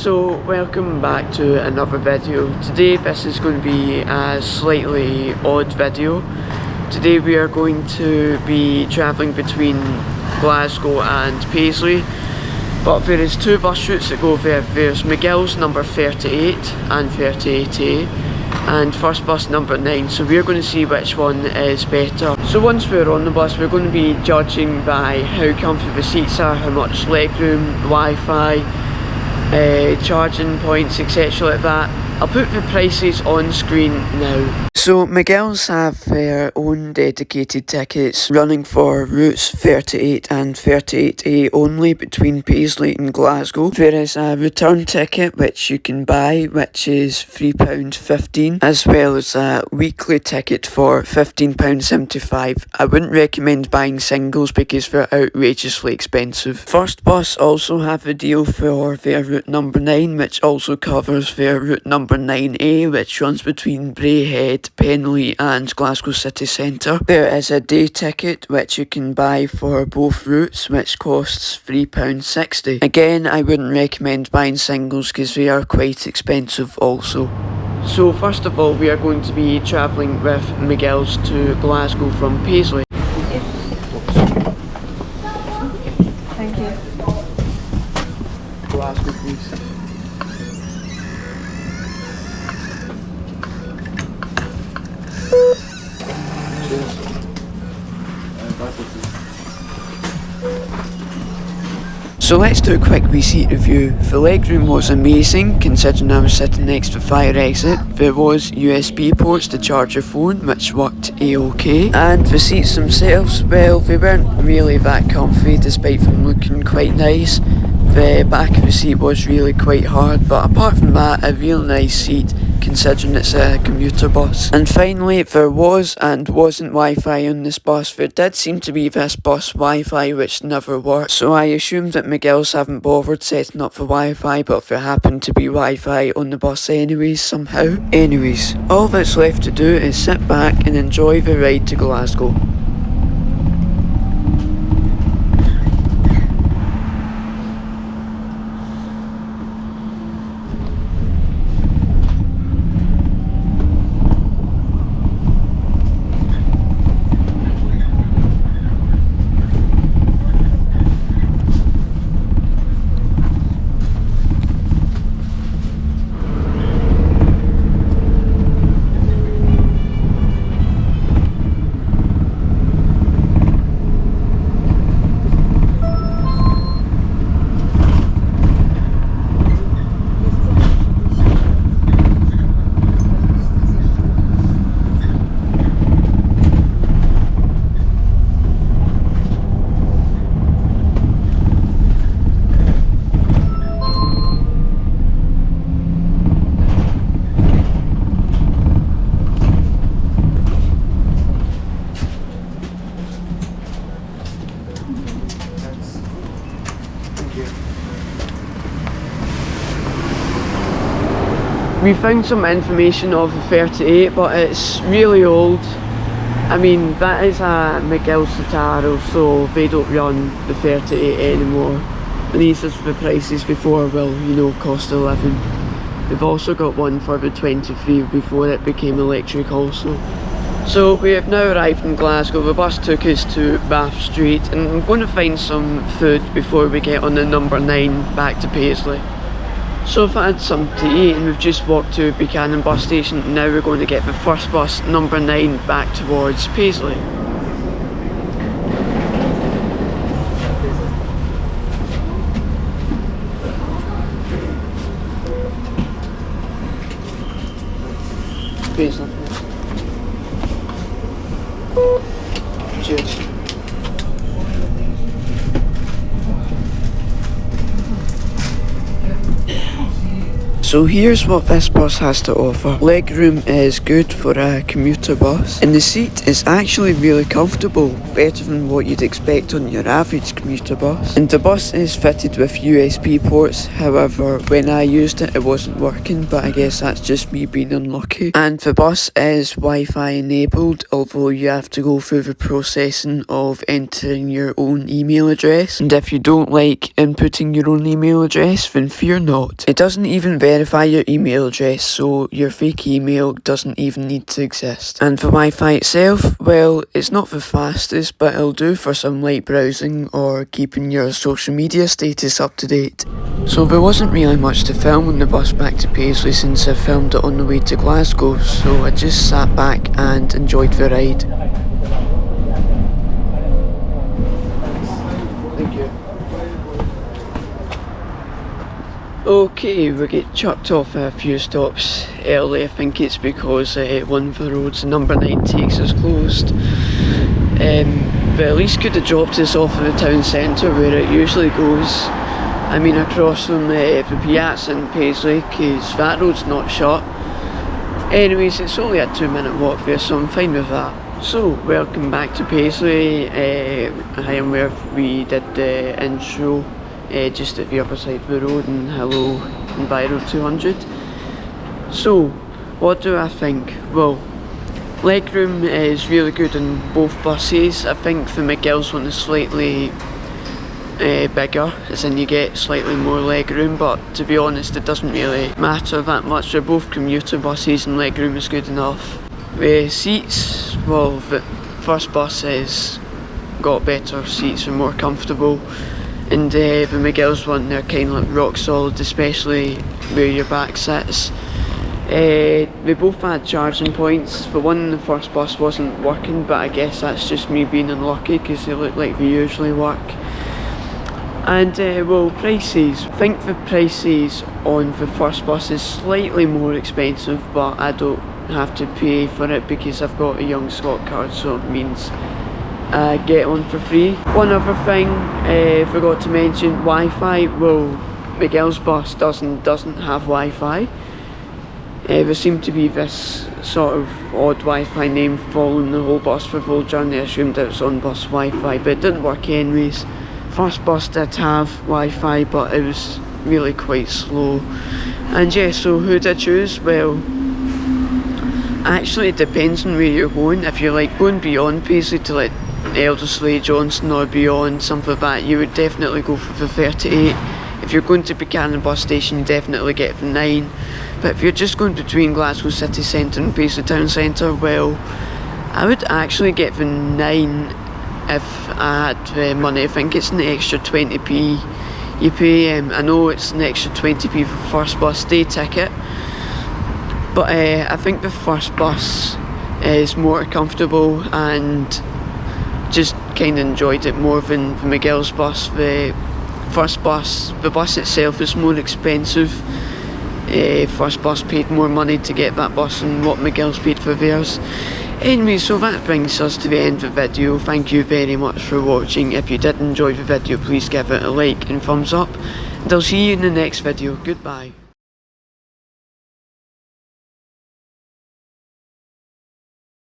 So welcome back to another video. Today this is going to be a slightly odd video. Today we are going to be travelling between Glasgow and Paisley, but there is two bus routes that go there. There's McGill's number 38 and 38A and first bus number 9, so we're going to see which one is better. So once we're on the bus, we're going to be judging by how comfy the seats are, how much legroom, Wi-Fi, charging points, etc. like that. I'll put the prices on screen now. So McGill's have their own dedicated tickets running for routes 38 and 38A only between Paisley and Glasgow. There is a return ticket which you can buy, which is £3.15, as well as a weekly ticket for £15.75. I wouldn't recommend buying singles because they're outrageously expensive. First Bus also have a deal for their route number 9, which also covers their route number 9A, which runs between Braehead, Penley and Glasgow city centre. There is a day ticket which you can buy for both routes, which costs £3.60. Again, I wouldn't recommend buying singles because they are quite expensive also. So first of all, we are going to be travelling with McGill's to Glasgow from Paisley. Thank you. Glasgow, please. So let's do a quick seat review. The legroom was amazing considering I was sitting next to the fire exit. There was USB ports to charge your phone, which worked a-okay. And the seats themselves, well, they weren't really that comfy despite them looking quite nice. The back of the seat was really quite hard, but apart from that, a real nice seat considering it's a commuter bus. And finally, there was and wasn't Wi-Fi on this bus. There did seem to be this bus Wi-Fi which never worked, so I assumed that McGill's haven't bothered setting up for Wi-Fi, but there happened to be Wi-Fi on the bus anyways somehow. Anyways, all that's left to do is sit back and enjoy the ride to Glasgow. We found some information of the 38, but it's really old. I mean, that is a McGill's Citaro, so they don't run the 38 anymore. And these are the prices before, well, you know, cost of living. We've also got one for the 23 before it became electric also. So we have now arrived in Glasgow. The bus took us to Bath Street, and I'm going to find some food before we get on the number 9 back to Paisley. So I've had something to eat and we've just walked to Buchanan bus station. Now we're going to get the first bus, number 9, back towards Paisley. Paisley. Cheers. So here's what this bus has to offer. Legroom is good for a commuter bus, and the seat is actually really comfortable, better than what you'd expect on your average commuter bus. And the bus is fitted with USB ports, however when I used it wasn't working, but I guess that's just me being unlucky. And the bus is Wi-Fi enabled, although you have to go through the processing of entering your own email address, and if you don't like inputting your own email address, then fear not. It doesn't even verify your email address, so your fake email doesn't even need to exist. And the Wi-Fi itself, well, it's not the fastest, but it'll do for some light browsing or keeping your social media status up to date. So there wasn't really much to film on the bus back to Paisley since I filmed it on the way to Glasgow, so I just sat back and enjoyed the ride. Thank you. Okay, we get chucked off a few stops early. I think it's because one of the roads, number 9, takes us closed. But at least could have dropped us off in the town centre where it usually goes. I mean across from the Piazza in Paisley, because that road's not shut. Anyways, it's only a 2-minute walk there, so I'm fine with that. So, welcome back to Paisley. I am where we did the intro. Just at the other side of the road, and hello Enviro 200. So what do I think? Well, legroom is really good in both buses. I think the McGill's one is slightly bigger, as in you get slightly more legroom, but to be honest it doesn't really matter that much. They're both commuter buses and legroom is good enough. The seats, well, the first bus has got better seats and more comfortable. And the McGill's one, they're kind of like rock solid, especially where your back sits. They both had charging points. The one in the first bus wasn't working, but I guess that's just me being unlucky because they look like they usually work. And well, prices. I think the prices on the first bus is slightly more expensive, but I don't have to pay for it because I've got a Young Scot card, so it means get on for free. One other thing, forgot to mention, Wi-Fi. Well, McGill's bus doesn't have Wi-Fi. There seemed to be this sort of odd Wi-Fi name following the whole bus for the whole journey. I assumed it was on bus Wi-Fi, but it didn't work anyways. First bus did have Wi-Fi, but it was really quite slow. And yeah, so who did I choose? Well, actually it depends on where you're going. If you're like going beyond Paisley to like Elderslie, Johnston or beyond, something like that, you would definitely go for the 38. If you're going to Buchanan bus station, you definitely get the 9. But if you're just going between Glasgow city centre and Paisley town centre, well, I would actually get the 9 if I had the money. I think it's an extra 20p you pay. I know it's an extra 20p for first bus day ticket, but I think the first bus is more comfortable and just kind of enjoyed it more than the McGill's bus. The first bus, the bus itself is more expensive. First bus paid more money to get that bus than what McGill's paid for theirs. Anyway, so that brings us to the end of the video. Thank you very much for watching. If you did enjoy the video, please give it a like and thumbs up. And I'll see you in the next video. Goodbye.